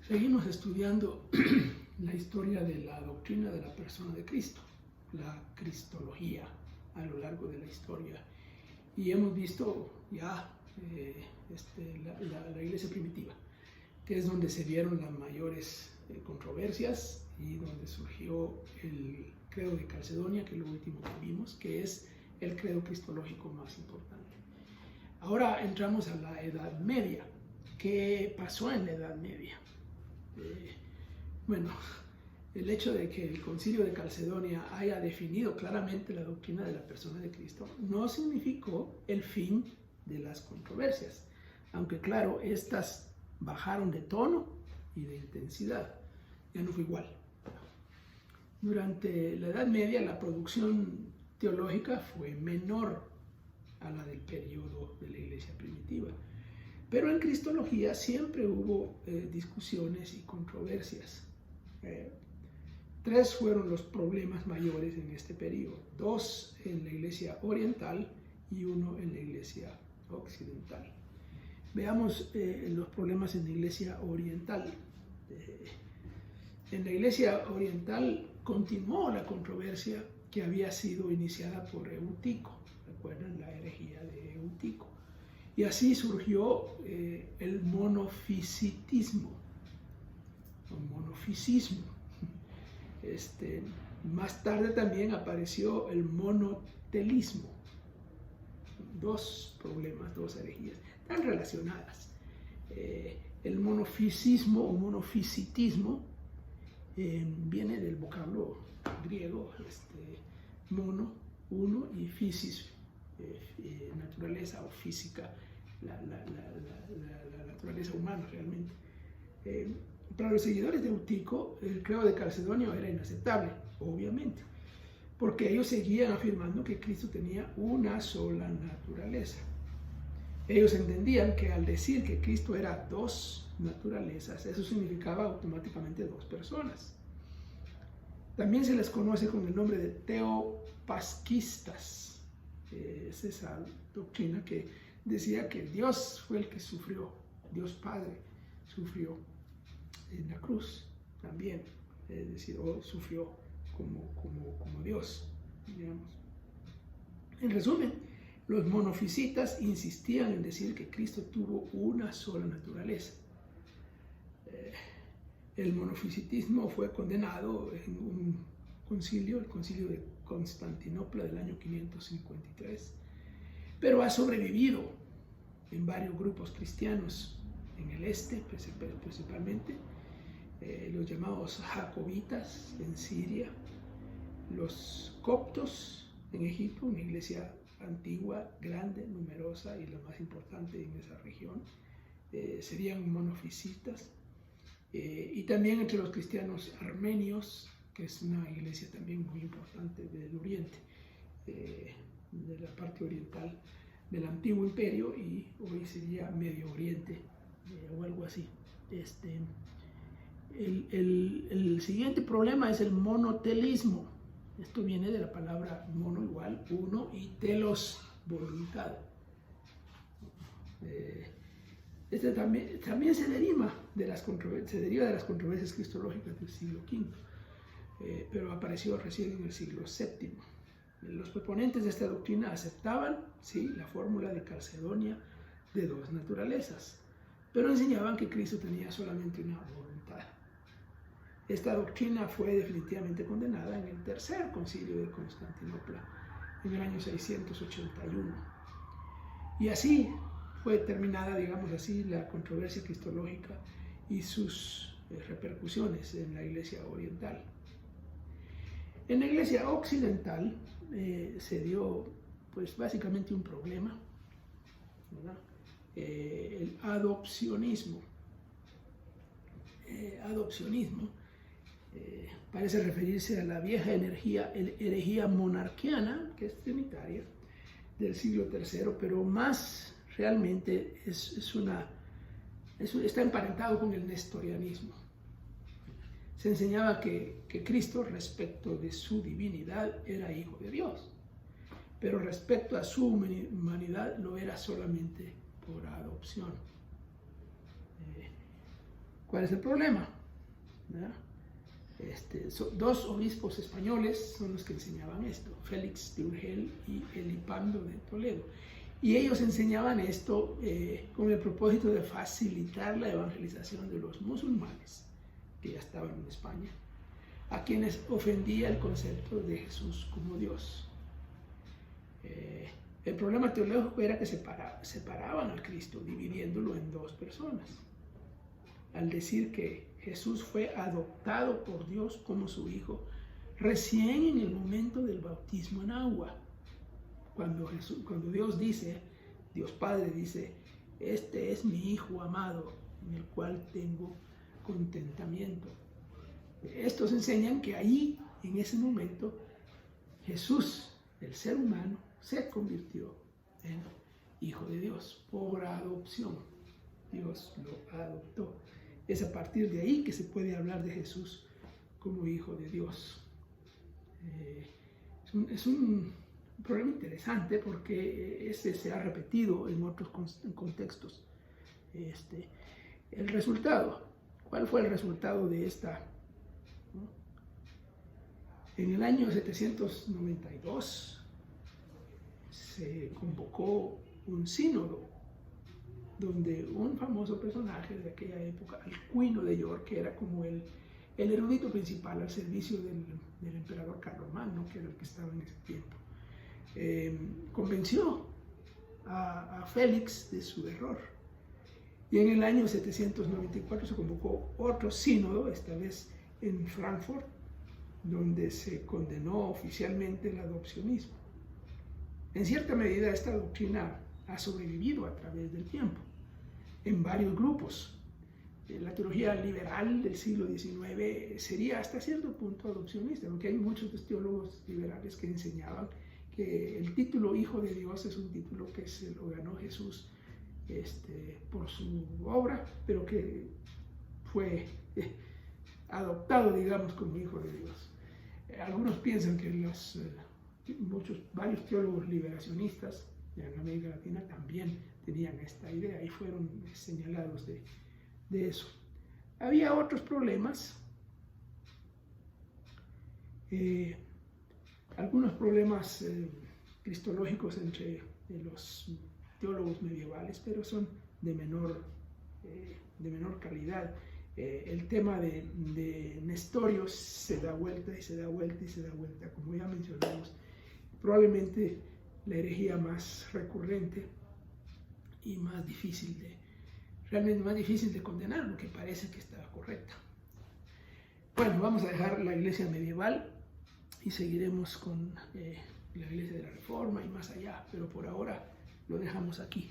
Seguimos estudiando la historia de la doctrina de la persona de Cristo, la cristología a lo largo de la historia. Y hemos visto ya la iglesia primitiva, que es donde se dieron las mayores controversias y donde surgió el credo de Calcedonia, que es lo último que vimos, que es el credo cristológico más importante. Ahora entramos a la Edad Media. ¿Qué pasó en la Edad Media? Bueno, el hecho de que el Concilio de Calcedonia haya definido claramente la doctrina de la persona de Cristo no significó el fin de las controversias, aunque claro, estas bajaron de tono y de intensidad, ya no fue igual. Durante la Edad Media la producción teológica fue menor a la del periodo de la iglesia primitiva, pero en cristología siempre hubo discusiones y controversias. Tres fueron los problemas mayores en este periodo: dos en la iglesia oriental y uno en la iglesia occidental. Veamos los problemas en la iglesia oriental. En la iglesia oriental continuó la controversia que había sido iniciada por Eutico. ¿Recuerdan la herejía de Eutico? Y así surgió el monofisitismo, o monofisismo. Más tarde también apareció el monotelismo. Dos problemas, dos herejías, tan relacionadas. El monofisismo o monofisitismo viene del vocablo griego, mono, uno, y physis, naturaleza o física, la naturaleza humana realmente. Para los seguidores de Eutico, el credo de Calcedonio era inaceptable, obviamente, porque ellos seguían afirmando que Cristo tenía una sola naturaleza. Ellos entendían que al decir que Cristo era dos naturalezas, eso significaba automáticamente dos personas. También se les conoce con el nombre de teopasquistas. Es esa doctrina que decía que Dios fue el que sufrió, Dios Padre sufrió en la cruz también, es decir, sufrió como Dios, digamos. En resumen, los monofisitas insistían en decir que Cristo tuvo una sola naturaleza. El monofisitismo fue condenado en un concilio, el concilio de Constantinopla del año 553, pero ha sobrevivido en varios grupos cristianos en el este, principalmente los llamados jacobitas en Siria, los coptos en Egipto, una iglesia antigua, grande, numerosa y la más importante en esa región, serían monofisitas, y también entre los cristianos armenios, que es una iglesia también muy importante del Oriente, de la parte oriental del antiguo imperio, y hoy sería Medio Oriente o algo así. El siguiente problema es el monotelismo. Esto viene de la palabra mono igual, uno, y telos, voluntad. También se deriva de las controversias cristológicas del siglo V, pero apareció recién en el siglo VII. Los proponentes de esta doctrina aceptaban, sí, la fórmula de Calcedonia de dos naturalezas, pero enseñaban que Cristo tenía solamente una voluntad. Esta doctrina fue definitivamente condenada en el tercer concilio de Constantinopla, en el año 681. Y así fue terminada, digamos así, la controversia cristológica y sus repercusiones en la iglesia oriental. En la iglesia occidental se dio, pues, básicamente un problema, ¿verdad? El adopcionismo. Parece referirse a la vieja herejía monarquiana, que es trinitaria, del siglo III, pero más realmente está emparentado con el nestorianismo. Se enseñaba que Cristo, respecto de su divinidad, era hijo de Dios, pero respecto a su humanidad lo era solamente por adopción. ¿Cuál es el problema? ¿Verdad? Dos obispos españoles son los que enseñaban esto, Félix de Urgel y Elipando de Toledo. Y ellos enseñaban esto con el propósito de facilitar la evangelización de los musulmanes que ya estaban en España, a quienes ofendía el concepto de Jesús como Dios. El problema teológico era que separaban al Cristo, dividiéndolo en dos personas. Al decir que Jesús fue adoptado por Dios como su Hijo recién en el momento del bautismo en agua. Cuando Dios Padre dice, este es mi Hijo amado, en el cual tengo contentamiento. Estos enseñan que ahí, en ese momento, Jesús, el ser humano, se convirtió en Hijo de Dios por adopción. Dios lo adoptó. Es a partir de ahí que se puede hablar de Jesús como Hijo de Dios. Es un problema interesante porque se ha repetido en otros contextos. El resultado, ¿cuál fue el resultado de esta? En el año 792 se convocó un sínodo donde un famoso personaje de aquella época, Alcuino de York, que era como el erudito principal al servicio del emperador Carlomagno, que era el que estaba en ese tiempo, convenció a Félix de su error. Y en el año 794 se convocó otro sínodo, esta vez en Frankfurt, donde se condenó oficialmente el adopcionismo. En cierta medida, esta doctrina ha sobrevivido a través del tiempo, en varios grupos. La teología liberal del siglo XIX sería hasta cierto punto adopcionista, porque hay muchos teólogos liberales que enseñaban que el título Hijo de Dios es un título que se lo ganó Jesús por su obra, pero que fue adoptado, digamos, como Hijo de Dios. Algunos piensan que varios teólogos liberacionistas en América Latina también tenían esta idea y fueron señalados de eso. Había otros problemas, algunos problemas cristológicos entre los teólogos medievales, pero son de menor calidad. El tema de Nestorio se da vuelta y se da vuelta y se da vuelta, como ya mencionamos, probablemente la herejía más recurrente y realmente más difícil de condenar, lo que parece que estaba correcta. Bueno, vamos a dejar la iglesia medieval y seguiremos con la iglesia de la Reforma y más allá, pero por ahora lo dejamos aquí.